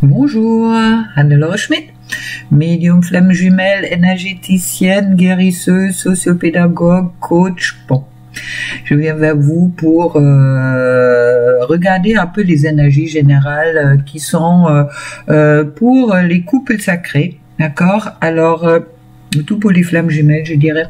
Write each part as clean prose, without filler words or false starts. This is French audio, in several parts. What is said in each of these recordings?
Bonjour, Anne-Laure Schmidt, médium flamme jumelle, énergéticienne, guérisseuse, sociopédagogue, coach. Bon, je viens vers vous pour regarder un peu les énergies générales qui sont pour les couples sacrés, d'accord? Alors, tout pour les flammes jumelles, je dirais.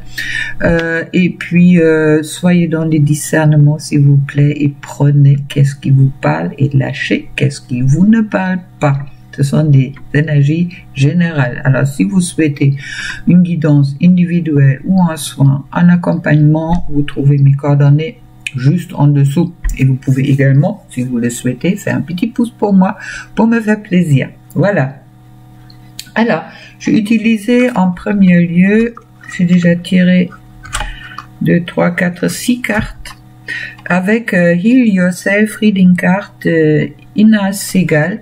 Et puis, soyez dans les discernements, s'il vous plaît, et prenez qu'est-ce qui vous parle et lâchez qu'est-ce qui vous ne parle pas. Ce sont des énergies générales. Alors, si vous souhaitez une guidance individuelle ou un soin, un accompagnement, vous trouvez mes coordonnées juste en dessous. Et vous pouvez également, si vous le souhaitez, faire un petit pouce pour moi, pour me faire plaisir. Voilà. Alors, j'ai utilisé en premier lieu, j'ai déjà tiré 2, 3, 4, 6 cartes avec Heal Yourself Reading Card Ina Segal.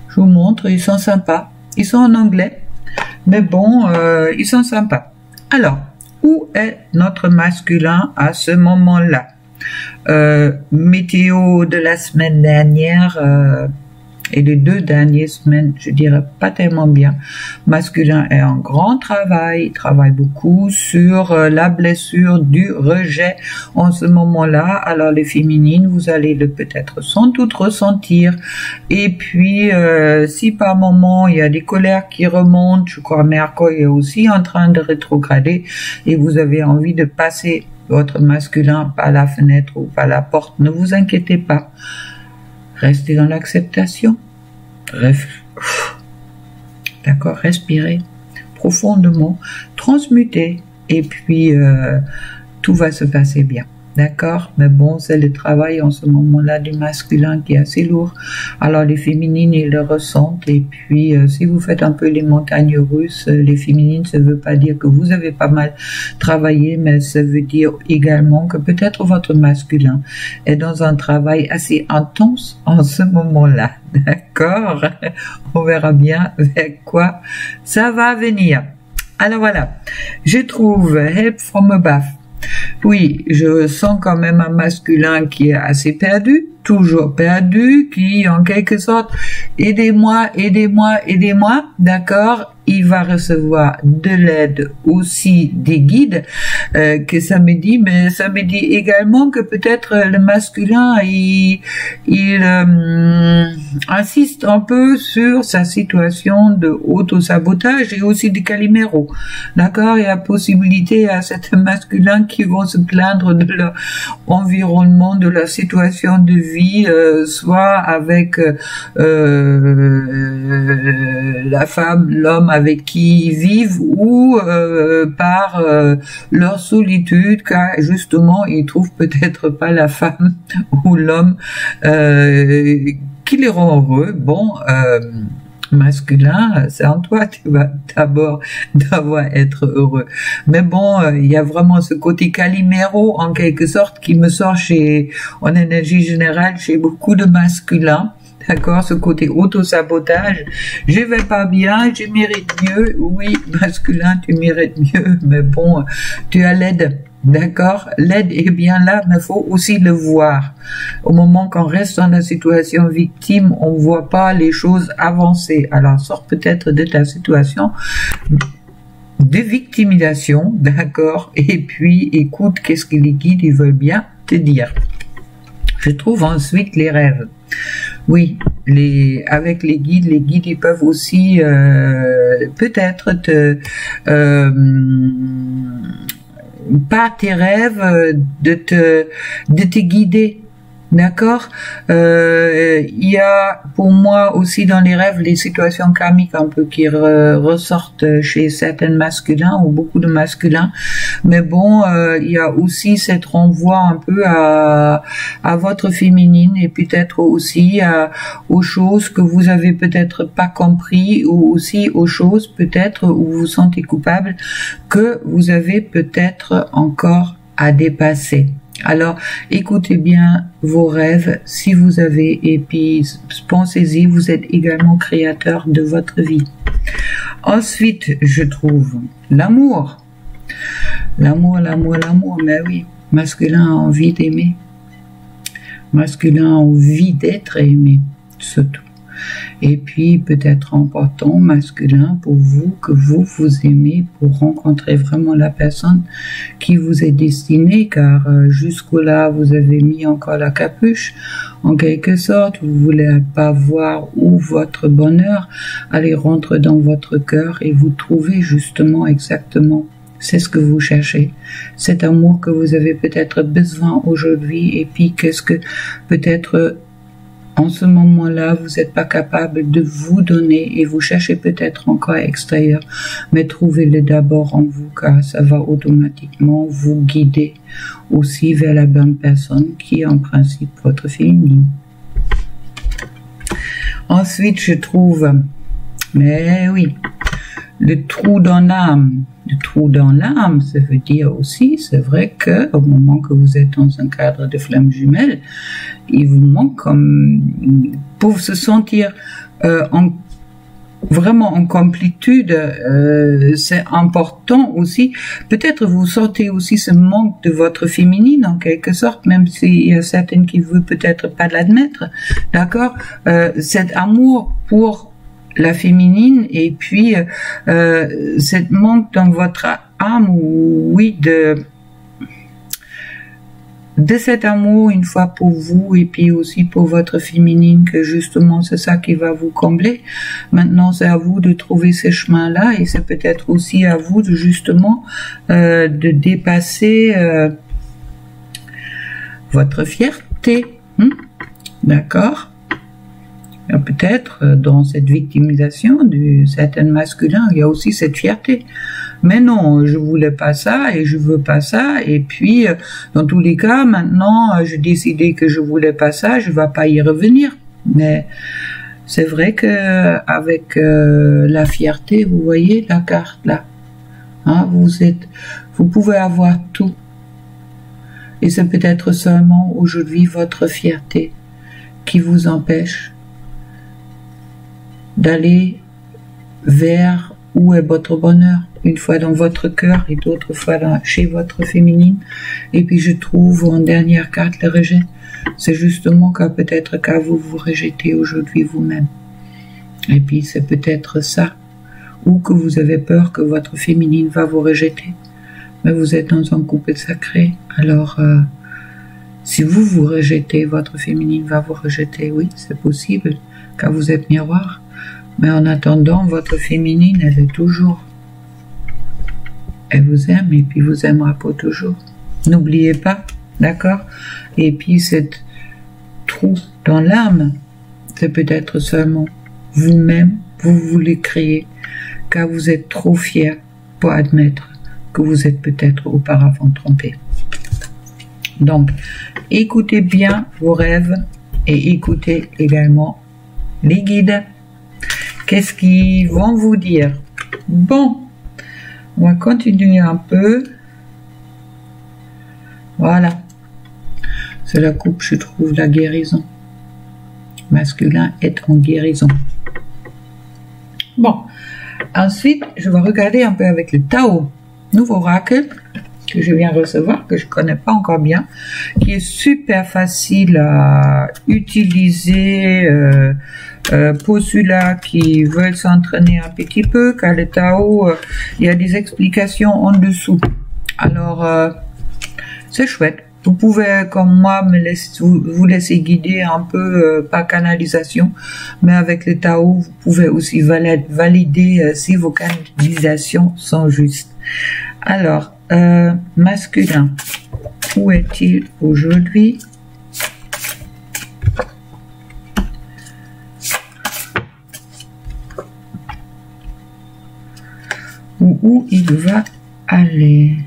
Je vous montre, ils sont sympas. Ils sont en anglais, mais bon, ils sont sympas. Alors, où est notre masculin à ce moment-là? Météo de la semaine dernière et les 2 dernières semaines, je dirais pas tellement bien. Masculin est en grand travail, il travaille beaucoup sur la blessure du rejet en ce moment-là. Alors les féminines, vous allez le peut-être sans doute ressentir. Et puis, si par moment il y a des colères qui remontent, je crois Mercure est aussi en train de rétrograder et vous avez envie de passer votre masculin par la fenêtre ou par la porte, ne vous inquiétez pas. Restez dans l'acceptation. D'accord, respirez profondément, transmutez et puis tout va se passer bien. D'accord, mais bon, c'est le travail en ce moment-là du masculin qui est assez lourd. Alors les féminines, ils le ressentent. Et puis, si vous faites un peu les montagnes russes, les féminines, ça ne veut pas dire que vous avez pas mal travaillé, mais ça veut dire également que peut-être votre masculin est dans un travail assez intense en ce moment-là. D'accord, on verra bien vers quoi ça va venir. Alors voilà, je trouve Help from Above. Oui, je sens quand même un masculin qui est assez perdu, toujours perdu, qui en quelque sorte, aidez-moi, aidez-moi, aidez-moi, d'accord? Il va recevoir de l'aide aussi des guides que ça me dit, mais ça me dit également que peut-être le masculin, il insiste un peu sur sa situation de auto-sabotage et aussi de Calimero, d'accord? Il y a possibilité à cet masculin qui vont se plaindre de leur environnement, de leur situation de vie, soit avec la femme, l'homme avec qui ils vivent ou par leur solitude, car justement ils trouvent peut-être pas la femme ou l'homme qui les rend heureux. Bon, masculin, c'est en toi, tu vas d'abord être heureux. Mais bon, il y a vraiment ce côté Calimero en quelque sorte qui me sort en énergie générale chez beaucoup de masculins. D'accord, ce côté auto-sabotage, je vais pas bien, je mérite mieux, oui, masculin, tu mérites mieux, mais bon, tu as l'aide, d'accord, l'aide est bien là, mais faut aussi le voir. Au moment qu'on reste dans la situation victime, on voit pas les choses avancer, alors sors peut-être de ta situation de victimisation, d'accord, et puis écoute qu'est-ce que les guides ils veulent bien te dire. Je trouve ensuite les rêves. Oui, avec les guides ils peuvent aussi peut-être par tes rêves de te guider. D'accord, il y a pour moi aussi dans les rêves les situations karmiques un peu qui ressortent chez certains masculins ou beaucoup de masculins, mais bon, il y a aussi cette renvoi un peu à votre féminine et peut-être aussi aux choses que vous avez peut-être pas compris ou aussi aux choses peut-être où vous vous sentez coupable que vous avez peut-être encore à dépasser. Alors, écoutez bien vos rêves, si vous avez, et puis pensez-y, vous êtes également créateur de votre vie. Ensuite, je trouve l'amour. L'amour, mais oui, masculin a envie d'aimer. Masculin a envie d'être aimé, surtout. Et puis peut-être important masculin pour vous, que vous aimez pour rencontrer vraiment la personne qui vous est destinée, car jusque-là vous avez mis encore la capuche en quelque sorte. Vous voulez pas voir où votre bonheur allez rentrer dans votre cœur et vous trouver justement exactement. C'est ce que vous cherchez, cet amour que vous avez peut-être besoin aujourd'hui, et puis qu'est-ce que peut-être en ce moment-là vous n'êtes pas capable de vous donner et vous cherchez peut-être encore extérieur, mais trouvez-le d'abord en vous, car ça va automatiquement vous guider aussi vers la bonne personne qui est en principe votre féminine. Ensuite, je trouve, mais oui, le trou dans l'âme. Le trou dans l'âme, ça veut dire aussi, c'est vrai que au moment que vous êtes dans un cadre de flamme jumelle, il vous manque comme pour se sentir vraiment en complétude, c'est important aussi. Peut-être vous sentez aussi ce manque de votre féminine en quelque sorte, même s'il y a certaines qui ne veulent peut-être pas l'admettre, d'accord, cet amour pour la féminine, et puis cette manque dans votre âme, oui, de cet amour une fois pour vous et puis aussi pour votre féminine, que justement c'est ça qui va vous combler. Maintenant c'est à vous de trouver ces chemins-là, et c'est peut-être aussi à vous de justement de dépasser votre fierté, d'accord. Peut-être dans cette victimisation du certain masculin, il y a aussi cette fierté. Mais non, je voulais pas ça et je veux pas ça, et puis dans tous les cas maintenant j'ai décidé que je voulais pas ça, je vais pas y revenir. Mais c'est vrai que avec la fierté, vous voyez la carte là, hein, vous pouvez avoir tout, et c'est peut-être seulement aujourd'hui votre fierté qui vous empêche d'aller vers où est votre bonheur, une fois dans votre cœur et d'autres fois chez votre féminine. Et puis je trouve en dernière carte le rejet. C'est justement car peut-être qu'à vous rejetez aujourd'hui vous-même. Et puis c'est peut-être ça, ou que vous avez peur que votre féminine va vous rejeter. Mais vous êtes dans un couple sacré, alors si vous vous rejetez, votre féminine va vous rejeter. Oui, c'est possible, car vous êtes miroir. Mais en attendant, votre féminine, elle est toujours. Elle vous aime et puis vous aimera pour toujours. N'oubliez pas, d'accord? Et puis cette trou dans l'âme, c'est peut-être seulement vous-même, vous voulez créer, car vous êtes trop fier pour admettre que vous êtes peut-être auparavant trompé. Donc, écoutez bien vos rêves et écoutez également les guides. Qu'est-ce qu'ils vont vous dire? Bon, on va continuer un peu. Voilà. C'est la coupe, je trouve, la guérison. Masculin est en guérison. Bon. Ensuite, je vais regarder un peu avec le Tao. Nouveau oracle que je viens recevoir, que je connais pas encore bien, qui est super facile à utiliser pour ceux-là qui veulent s'entraîner un petit peu, car le Tao, il y a des explications en dessous. Alors, c'est chouette. Vous pouvez, comme moi, vous laisser guider un peu, pas canalisation, mais avec le Tao, vous pouvez aussi valider si vos canalisations sont justes. Alors, masculin, où est-il aujourd'hui? Où il va aller?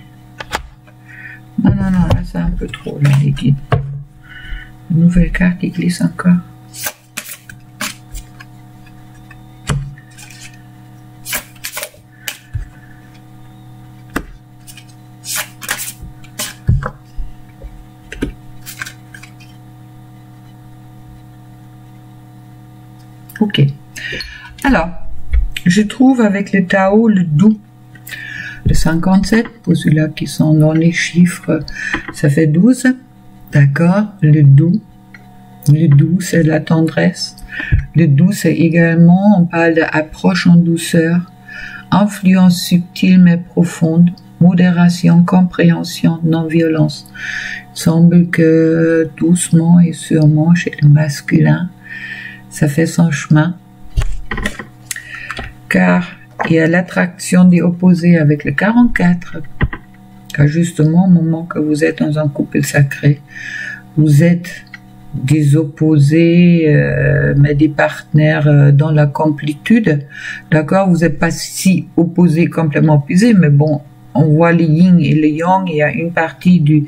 Non, non, non, là c'est un peu trop, là, les guides. Une nouvelle carte qui glisse encore. Ok. Alors, je trouve avec le Tao le doux. Le 57, pour ceux-là qui sont dans les chiffres, ça fait 12. D'accord? Le doux, c'est la tendresse. Le douce également, on parle d'approche en douceur, influence subtile mais profonde, modération, compréhension, non-violence. Il semble que doucement et sûrement chez le masculin, ça fait son chemin. Car il y a l'attraction des opposés avec le 44. Car justement, au moment que vous êtes dans un couple sacré, vous êtes des opposés, mais des partenaires dans la complétude. D'accord, vous n'êtes pas si opposés, complètement opposés, mais bon, on voit le yin et le yang, il y a une partie du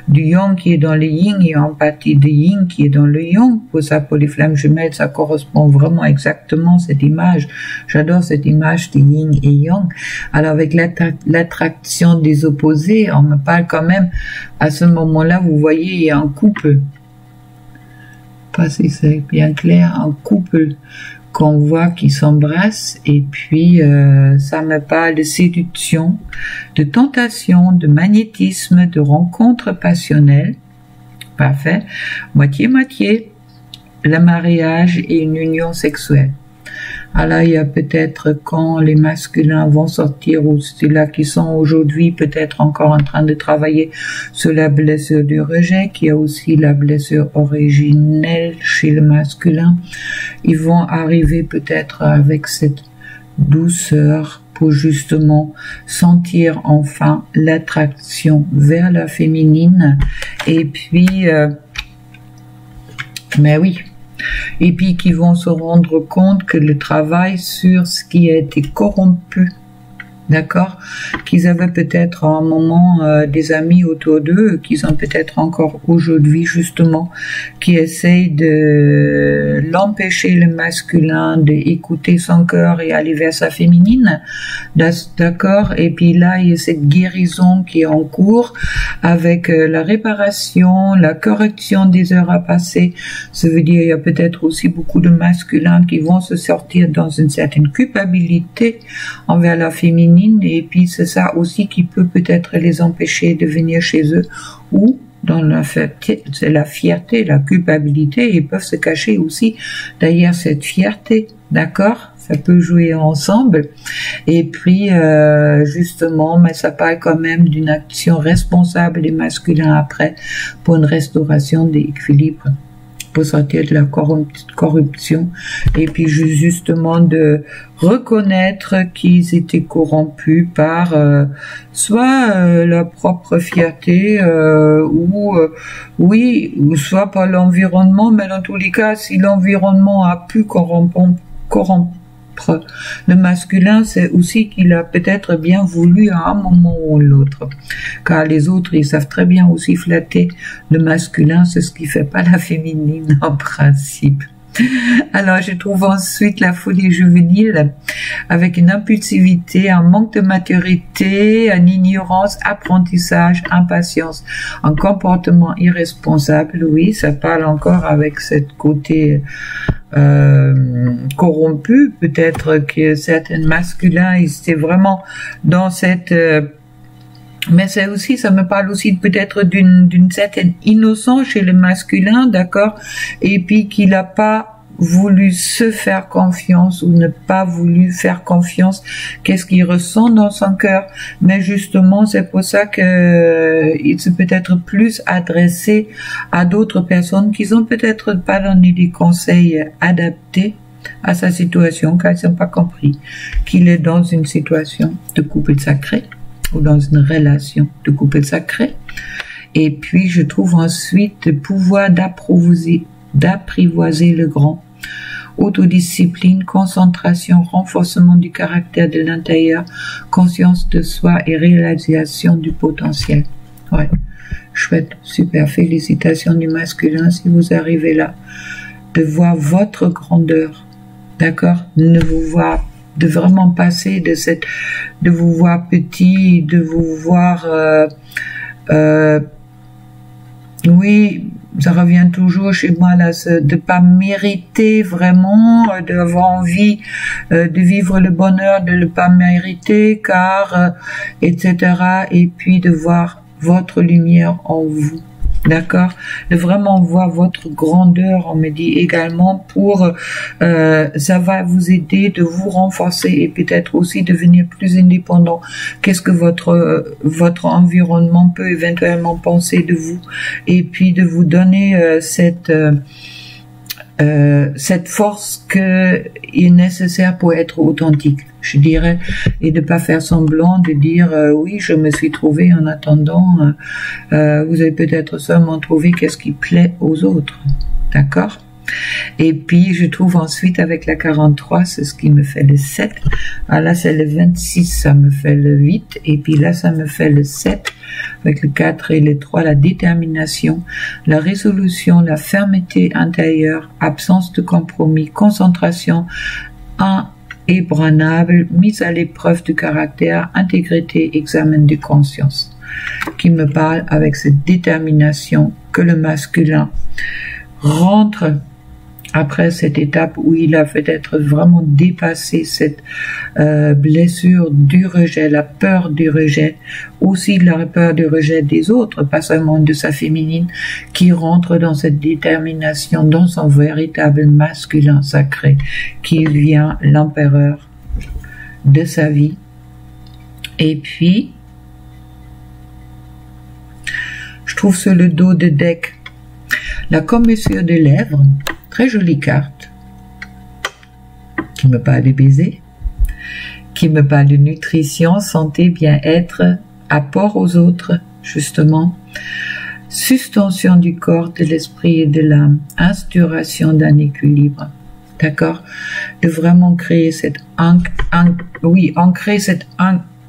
yang qui est dans le yin et une partie du yin qui est dans le yang. Pour ça, pour les flammes jumelles, ça correspond vraiment exactement cette image. J'adore cette image de yin et yang. Alors avec l'attraction des opposés, on me parle quand même, à ce moment-là, vous voyez, il y a un couple. Pas si c'est bien clair, un couple qu'on voit qui s'embrasse, et puis ça me parle de séduction, de tentation, de magnétisme, de rencontre passionnelle. Parfait. Moitié-moitié, le mariage et une union sexuelle. Alors il y a peut-être quand les masculins vont sortir, ou ceux-là qui sont aujourd'hui peut-être encore en train de travailler sur la blessure du rejet, qui a aussi la blessure originelle chez le masculin, ils vont arriver peut-être avec cette douceur pour justement sentir enfin l'attraction vers la féminine. Et puis, mais oui, et puis qui vont se rendre compte que le travail sur ce qui a été corrompu, d'accord, qu'ils avaient peut-être à un moment des amis autour d'eux, qu'ils ont peut-être encore aujourd'hui justement, qui essayent de l'empêcher le masculin d'écouter son cœur et aller vers sa féminine, d'accord, et puis là il y a cette guérison qui est en cours avec la réparation, la correction des heures à passer. Ça veut dire il y a peut-être aussi beaucoup de masculins qui vont se sortir dans une certaine culpabilité envers la féminine. Et puis c'est ça aussi qui peut peut-être les empêcher de venir chez eux, ou dans la fierté, c'est la fierté, la culpabilité, ils peuvent se cacher aussi derrière cette fierté, d'accord, ça peut jouer ensemble. Et puis justement, mais ça parle quand même d'une action responsable des masculins après pour une restauration des équilibres, pour sortir de la corruption, et puis justement de reconnaître qu'ils étaient corrompus par soit leur propre fierté, ou oui, ou soit par l'environnement, mais dans tous les cas, si l'environnement a pu corrompre le masculin, c'est aussi qu'il a peut-être bien voulu à un moment ou l'autre, car les autres, ils savent très bien aussi flatter le masculin, c'est ce qui fait pas la féminine en principe. Alors, je trouve ensuite la folie juvénile avec une impulsivité, un manque de maturité, une ignorance, apprentissage, impatience, un comportement irresponsable. Oui, ça parle encore avec cette côté corrompu. Peut-être que certains masculins, ils étaient vraiment dans cette... mais c'est aussi, ça me parle aussi peut-être d'une certaine innocence chez le masculin, d'accord, et puis qu'il n'a pas voulu se faire confiance ou ne pas voulu faire confiance, qu'est-ce qu'il ressent dans son cœur, mais justement c'est pour ça que il se peut être plus adressé à d'autres personnes qui ont peut-être pas donné des conseils adaptés à sa situation, car ils n'ont pas compris qu'il est dans une situation de couple sacré, ou dans une relation de couple sacré. Et puis je trouve ensuite le pouvoir d'apprivoiser le grand, autodiscipline, concentration, renforcement du caractère de l'intérieur, conscience de soi et réalisation du potentiel. Ouais, chouette, super, félicitations du masculin si vous arrivez là, de voir votre grandeur, d'accord, de vraiment passer de vous voir petit, de vous voir, oui, ça revient toujours chez moi là, de pas mériter vraiment, d'avoir envie de vivre le bonheur, de ne pas mériter, car etc. Et puis de voir votre lumière en vous. D'accord, de vraiment voir votre grandeur, on me dit également pour, ça va vous aider de vous renforcer et peut-être aussi devenir plus indépendant. Qu'est-ce que votre environnement peut éventuellement penser de vous et puis de vous donner cette force que est nécessaire pour être authentique, je dirais, et de pas faire semblant de dire oui, je me suis trouvé en attendant. Vous avez peut-être seulement trouvé qu'est-ce qui plaît aux autres, d'accord? Et puis je trouve ensuite avec la 43, c'est ce qui me fait le 7. Ah là c'est le 26, ça me fait le 8, et puis là ça me fait le 7 avec le 4 et le 3, la détermination, la résolution, la fermeté intérieure, absence de compromis, concentration, inébranlable, mise à l'épreuve du caractère, intégrité, examen de conscience, qui me parle avec cette détermination que le masculin rentre après cette étape où il a peut-être vraiment dépassé cette blessure du rejet, la peur du rejet, aussi la peur du rejet des autres, pas seulement de sa féminine, qui rentre dans cette détermination, dans son véritable masculin sacré, qui devient l'empereur de sa vie. Et puis, je trouve sur le dos de deck la commissure des lèvres, très jolie carte, qui me parle de baiser, qui me parle de nutrition, santé, bien-être, apport aux autres, justement, suspension du corps, de l'esprit et de l'âme, instauration d'un équilibre, d'accord, de vraiment créer cette ancrer cet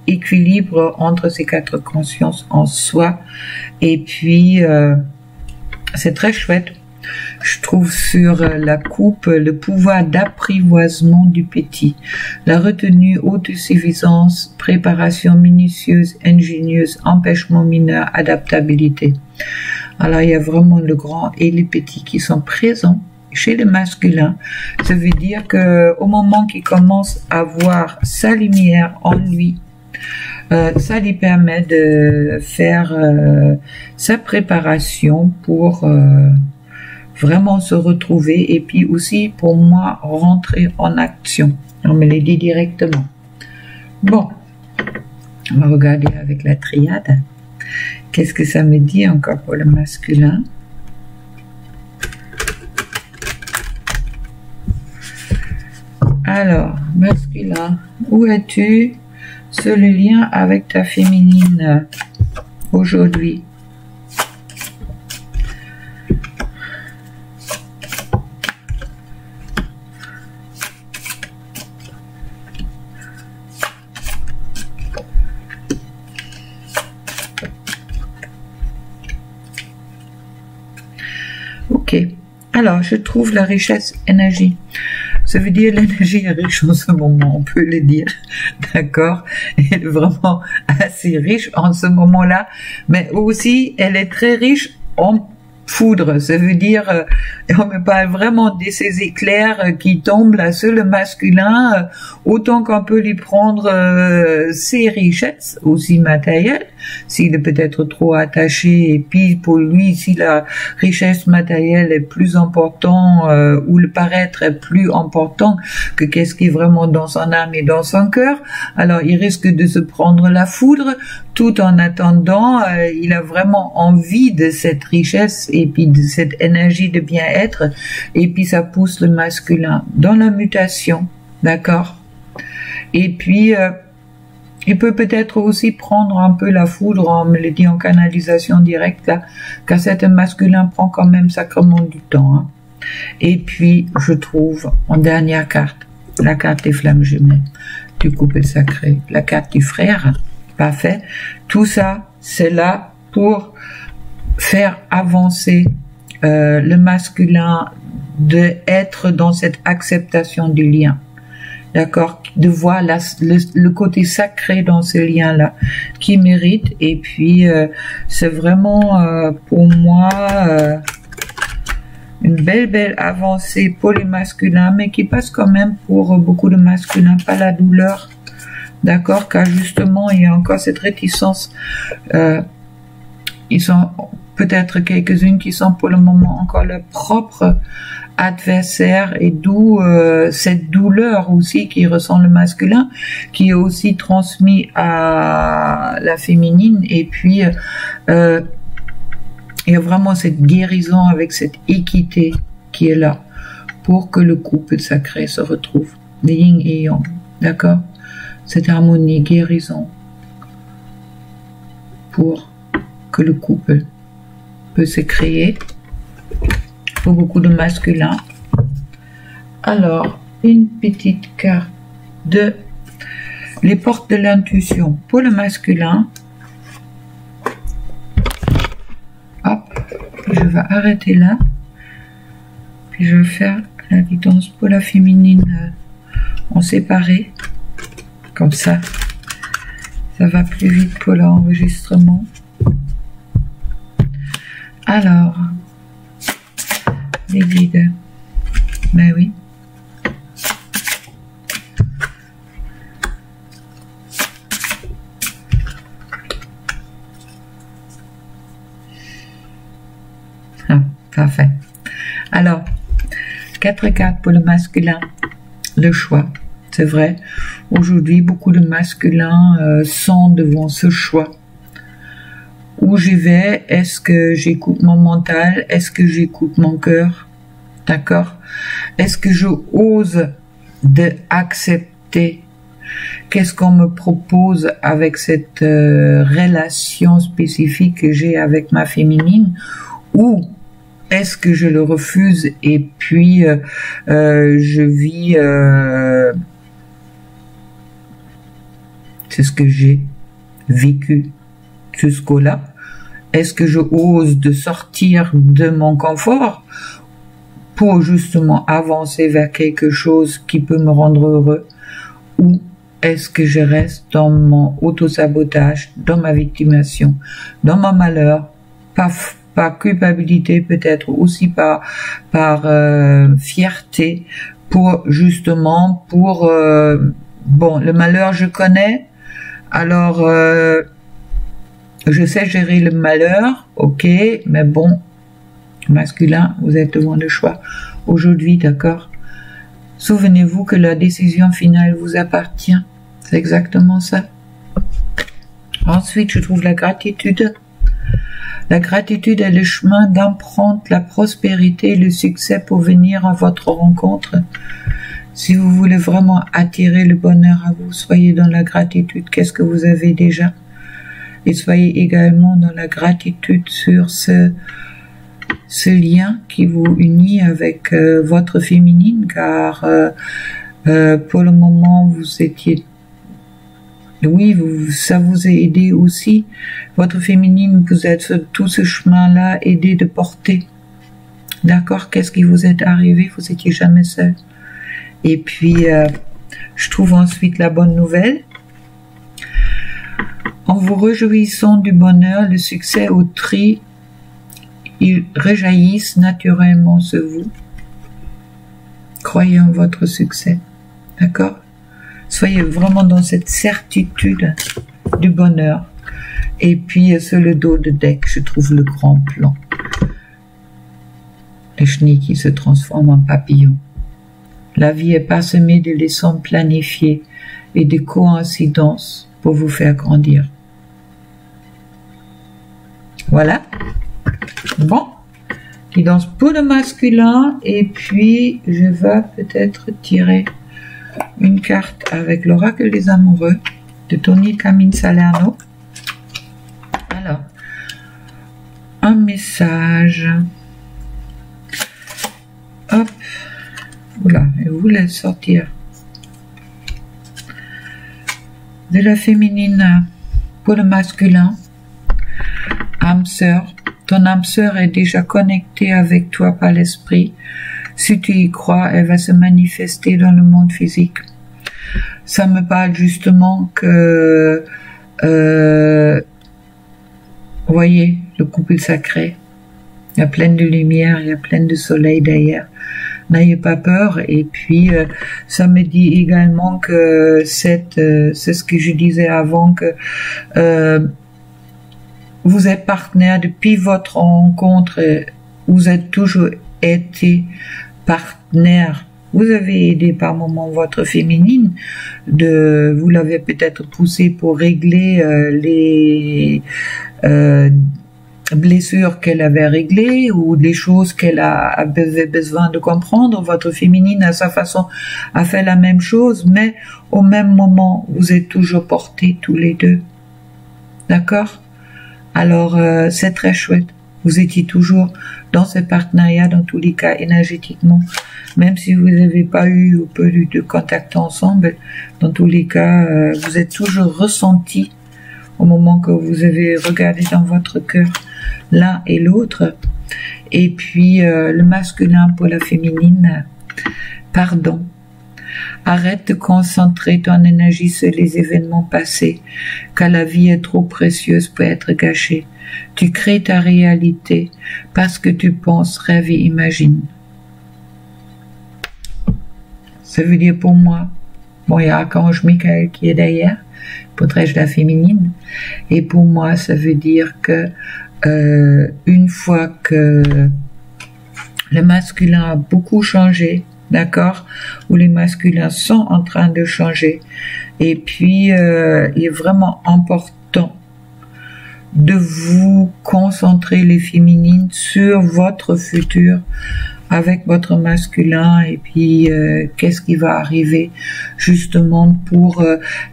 équilibre entre ces quatre consciences en soi, et puis c'est très chouette. Je trouve sur la coupe le pouvoir d'apprivoisement du petit, la retenue, autosuffisance, préparation minutieuse, ingénieuse, empêchement mineur, adaptabilité. Alors il y a vraiment le grand et le petit qui sont présents chez le masculin. Ça veut dire que au moment qu'il commence à voir sa lumière en lui, ça lui permet de faire sa préparation pour vraiment se retrouver et puis aussi pour moi rentrer en action. On me l'a dit directement. Bon, on va regarder avec la triade. Qu'est-ce que ça me dit encore pour le masculin? Alors, masculin, où es-tu sur le lien avec ta féminine aujourd'hui? Ok, alors je trouve la richesse énergie. Ça veut dire l'énergie est riche en ce moment, on peut le dire, d'accord? Elle est vraiment assez riche en ce moment-là, mais aussi elle est très riche en foudre. Ça veut dire, on me parle vraiment de ces éclairs qui tombent là sur le masculin, autant qu'on peut lui prendre ses richesses, aussi matérielles, s'il est peut-être trop attaché, et puis pour lui, si la richesse matérielle est plus important, ou le paraître est plus important que qu'est-ce qui est vraiment dans son âme et dans son cœur, alors il risque de se prendre la foudre, tout en attendant, il a vraiment envie de cette richesse et puis de cette énergie de bien-être, et puis ça pousse le masculin dans la mutation, d'accord? Et puis, il peut peut-être aussi prendre un peu la foudre, on me le dit en canalisation directe là, car cet masculin prend quand même sacrément du temps. Hein. Et puis, je trouve, en dernière carte, la carte des flammes jumelles, du couple sacré, la carte du frère, parfait. Tout ça, c'est là pour faire avancer le masculin, de être dans cette acceptation du lien. D'accord, de voir le côté sacré dans ce lien-là, qui mérite. Et puis, c'est vraiment pour moi une belle avancée pour les masculins, mais qui passe quand même pour beaucoup de masculins, pas la douleur. D'accord, car justement, il y a encore cette réticence. Ils sont peut-être quelques-unes qui sont pour le moment encore leur propre adversaire, et d'où cette douleur aussi qui ressent le masculin, qui est aussi transmis à la féminine. Et puis il y a vraiment cette guérison avec cette équité qui est là pour que le couple sacré se retrouve, le yin et yang, d'accord, cette harmonie, guérison, pour que le couple peut se créer. Pour beaucoup de masculins. Alors, une petite carte de les portes de l'intuition pour le masculin. Hop, je vais arrêter là. Puis je vais faire la guidance pour la féminine en séparé. Comme ça, ça va plus vite pour l'enregistrement. Alors, les guides. Ben oui. Ah, parfait. Alors, 4 cartes pour le masculin. Le choix. C'est vrai. Aujourd'hui, beaucoup de masculins sont devant ce choix. Où j'y vais, est-ce que j'écoute mon mental, est-ce que j'écoute mon cœur, d'accord? Est-ce que je ose d'accepter qu'est-ce qu'on me propose avec cette relation spécifique que j'ai avec ma féminine, ou est-ce que je le refuse et puis je vis, c'est ce que j'ai vécu jusqu'au là. Est-ce que je ose de sortir de mon confort pour justement avancer vers quelque chose qui peut me rendre heureux, ou est-ce que je reste dans mon auto-sabotage, dans ma victimation, dans mon malheur, par culpabilité, peut-être aussi par fierté, pour justement, bon, le malheur je connais, alors je sais gérer le malheur, ok, mais bon, masculin, vous êtes devant le choix aujourd'hui, d'accord? Souvenez-vous que la décision finale vous appartient, c'est exactement ça. Ensuite, je trouve la gratitude. La gratitude est le chemin d'empreinte, la prospérité et le succès pour venir à votre rencontre. Si vous voulez vraiment attirer le bonheur à vous, soyez dans la gratitude. Qu'est-ce que vous avez déjà? Et soyez également dans la gratitude sur ce lien qui vous unit avec votre féminine, car pour le moment vous étiez, oui, ça vous a aidé aussi, votre féminine, vous êtes sur tout ce chemin-là, aidé de porter, d'accord, qu'est-ce qui vous est arrivé, vous étiez jamais seul. Et puis je trouve ensuite la bonne nouvelle. En vous réjouissant du bonheur, le succès au tri, ils rejaillissent naturellement sur vous. Croyez en votre succès, d'accord? Soyez vraiment dans cette certitude du bonheur. Et puis sur le dos de deck, je trouve le grand plan. Le chenille qui se transforme en papillon. La vie est parsemée de leçons planifiées et de coïncidences pour vous faire grandir. Voilà. Bon. Guidance pour le masculin. Et puis, je vais peut-être tirer une carte avec l'oracle des amoureux de Tony Camille Salerno. Alors, un message. Hop. Oula, je voulais sortir de la féminine pour le masculin. Âme sœur, ton âme sœur est déjà connectée avec toi par l'esprit. Si tu y crois, elle va se manifester dans le monde physique. Ça me parle justement que, voyez, le couple sacré, il y a plein de lumière, il y a plein de soleil derrière. N'ayez pas peur. Et puis ça me dit également que c'est ce que je disais avant, que vous êtes partenaire depuis votre rencontre, vous êtes toujours été partenaire. Vous avez aidé par moment votre féminine, vous l'avez peut-être poussé pour régler les blessures qu'elle avait réglées ou des choses qu'elle avait besoin de comprendre. Votre féminine, à sa façon, a fait la même chose, mais au même moment, vous êtes toujours portés tous les deux. D'accord? Alors, c'est très chouette. Vous étiez toujours dans ce partenariat, dans tous les cas, énergétiquement. Même si vous n'avez pas eu ou peu eu de contact ensemble, dans tous les cas, vous êtes toujours ressenti au moment que vous avez regardé dans votre cœur l'un et l'autre. Et puis, le masculin pour la féminine, pardon. Arrête de concentrer ton énergie sur les événements passés, car la vie est trop précieuse pour être gâchée. Tu crées ta réalité parce que tu penses, rêves et imagines. Ça veut dire pour moi, bon, il y a Archange Michael qui est derrière, protège la féminine, et pour moi, ça veut dire que une fois que le masculin a beaucoup changé, d'accord, ou les masculins sont en train de changer, et puis il est vraiment important de vous concentrer les féminines sur votre futur avec votre masculin, et puis qu'est-ce qui va arriver justement pour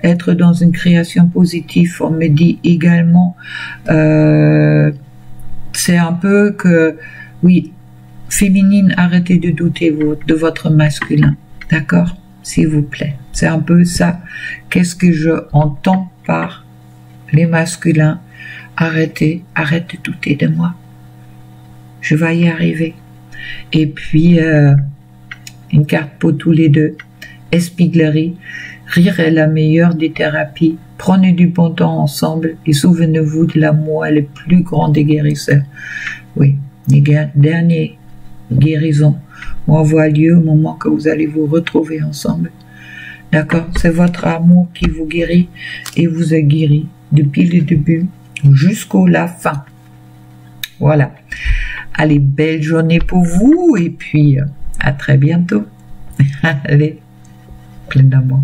être dans une création positive. On me dit également c'est un peu que oui, féminine, arrêtez de douter de votre masculin, d'accord, s'il vous plaît. C'est un peu ça. Qu'est-ce que je entends par les masculins? Arrête de douter de moi. Je vais y arriver. Et puis, une carte pour tous les deux. Espièglerie. Rire est la meilleure des thérapies. Prenez du bon temps ensemble et souvenez-vous de l'amour est le plus grand des guérisseurs. Oui, les dernières guérisons vont avoir lieu au moment que vous allez vous retrouver ensemble. D'accord? C'est votre amour qui vous guérit et vous a guéri depuis le début jusqu'à la fin. Voilà. Allez, belle journée pour vous et puis à très bientôt. Allez, plein d'amour.